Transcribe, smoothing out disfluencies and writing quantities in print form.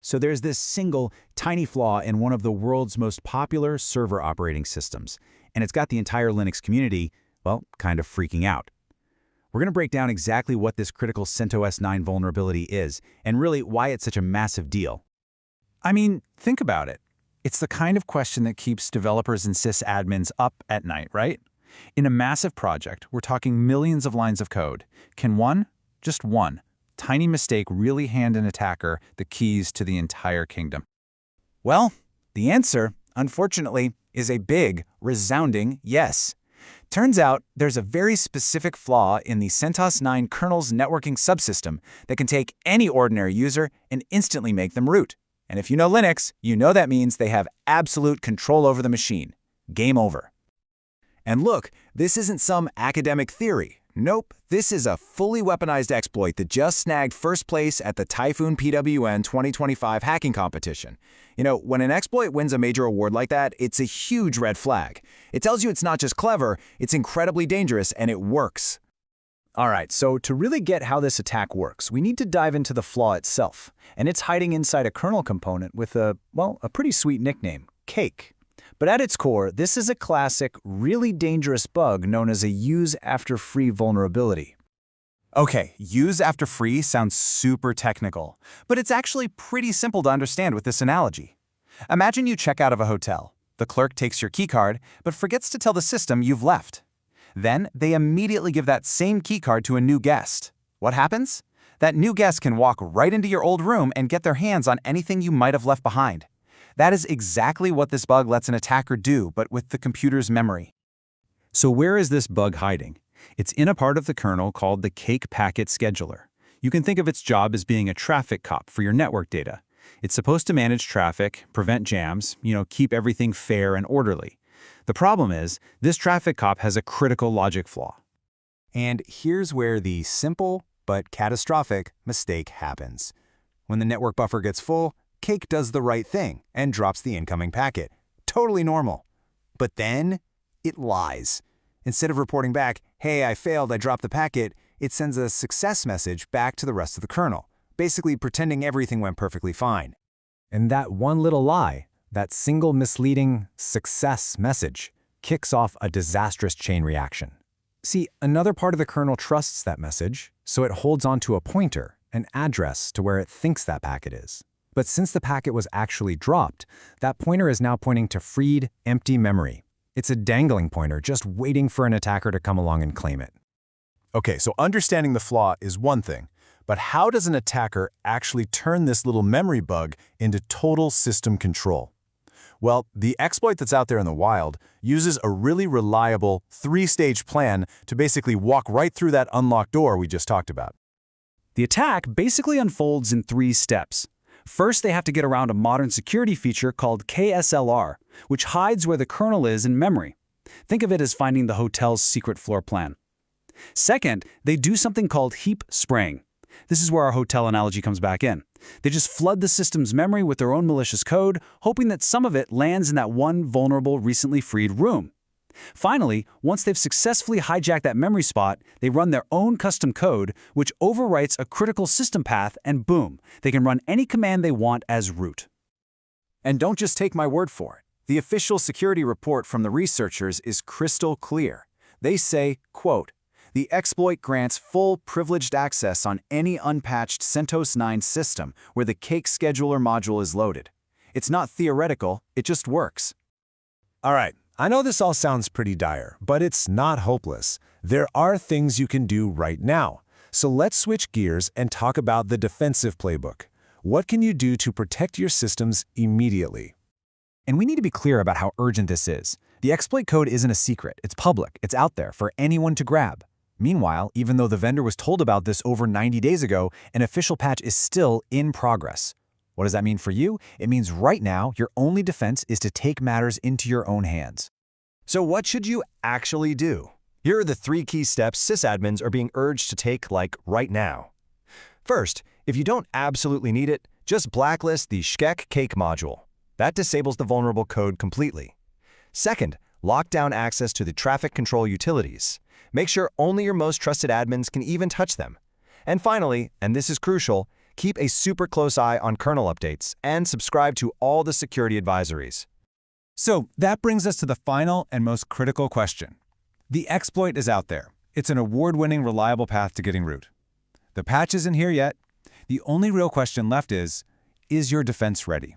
So there's this single, tiny flaw in one of the world's most popular server operating systems, and it's got the entire Linux community, well, kind of freaking out. We're going to break down exactly what this critical CentOS 9 vulnerability is, and really why it's such a massive deal. I mean, think about it. It's the kind of question that keeps developers and sysadmins up at night, right? In a massive project, we're talking millions of lines of code. Can just one, tiny mistake really hand an attacker the keys to the entire kingdom? Well, the answer, unfortunately, is a big, resounding yes. Turns out there's a very specific flaw in the CentOS 9 kernel's networking subsystem that can take any ordinary user and instantly make them root. And if you know Linux, you know that means they have absolute control over the machine. Game over. And look, this isn't some academic theory. Nope, this is a fully weaponized exploit that just snagged first place at the Typhoon PWN 2025 hacking competition. You know, when an exploit wins a major award like that, it's a huge red flag. It tells you it's not just clever, it's incredibly dangerous, and it works. All right, so to really get how this attack works, we need to dive into the flaw itself. And it's hiding inside a kernel component with a pretty sweet nickname, Cake. But at its core, this is a classic, really dangerous bug known as a use after free vulnerability. Okay, use after free sounds super technical, but it's actually pretty simple to understand with this analogy. Imagine you check out of a hotel. The clerk takes your keycard, but forgets to tell the system you've left. Then they immediately give that same keycard to a new guest. What happens? That new guest can walk right into your old room and get their hands on anything you might have left behind. That is exactly what this bug lets an attacker do, but with the computer's memory. So where is this bug hiding? It's in a part of the kernel called the Cake Packet Scheduler. You can think of its job as being a traffic cop for your network data. It's supposed to manage traffic, prevent jams, keep everything fair and orderly. The problem is, this traffic cop has a critical logic flaw. And here's where the simple but catastrophic mistake happens. When the network buffer gets full, Cake does the right thing and drops the incoming packet. Totally normal. But then, it lies. Instead of reporting back, hey, I failed, I dropped the packet, it sends a success message back to the rest of the kernel, basically pretending everything went perfectly fine. And that one little lie, that single misleading success message, kicks off a disastrous chain reaction. See, another part of the kernel trusts that message, so it holds onto a pointer, an address to where it thinks that packet is. But since the packet was actually dropped, that pointer is now pointing to freed, empty memory. It's a dangling pointer just waiting for an attacker to come along and claim it. Okay, so understanding the flaw is one thing, but how does an attacker actually turn this little memory bug into total system control? Well, the exploit that's out there in the wild uses a really reliable three-stage plan to basically walk right through that unlocked door we just talked about. The attack basically unfolds in 3 steps. First, they have to get around a modern security feature called KSLR, which hides where the kernel is in memory. Think of it as finding the hotel's secret floor plan. Second, they do something called heap spraying. This is where our hotel analogy comes back in. They just flood the system's memory with their own malicious code, hoping that some of it lands in that one vulnerable, recently freed room. Finally, once they've successfully hijacked that memory spot, they run their own custom code, which overwrites a critical system path, and boom, they can run any command they want as root. And don't just take my word for it. The official security report from the researchers is crystal clear. They say, quote, "The exploit grants full privileged access on any unpatched CentOS 9 system where the Cake Scheduler module is loaded. It's not theoretical, it just works." All right, I know this all sounds pretty dire, but it's not hopeless. There are things you can do right now. So let's switch gears and talk about the defensive playbook. What can you do to protect your systems immediately? And we need to be clear about how urgent this is. The exploit code isn't a secret, it's public, it's out there for anyone to grab. Meanwhile, even though the vendor was told about this over 90 days ago, an official patch is still in progress. What does that mean for you? It means right now, your only defense is to take matters into your own hands. So what should you actually do? Here are the 3 key steps sysadmins are being urged to take, right now. First, if you don't absolutely need it, just blacklist the shkek cake module. That disables the vulnerable code completely. Second, lock down access to the traffic control utilities. Make sure only your most trusted admins can even touch them. And finally, and this is crucial, Keep a super close eye on kernel updates and subscribe to all the security advisories. So that brings us to the final and most critical question. The exploit is out there. It's an award-winning, reliable path to getting root. The patch isn't here yet. The only real question left is your defense ready?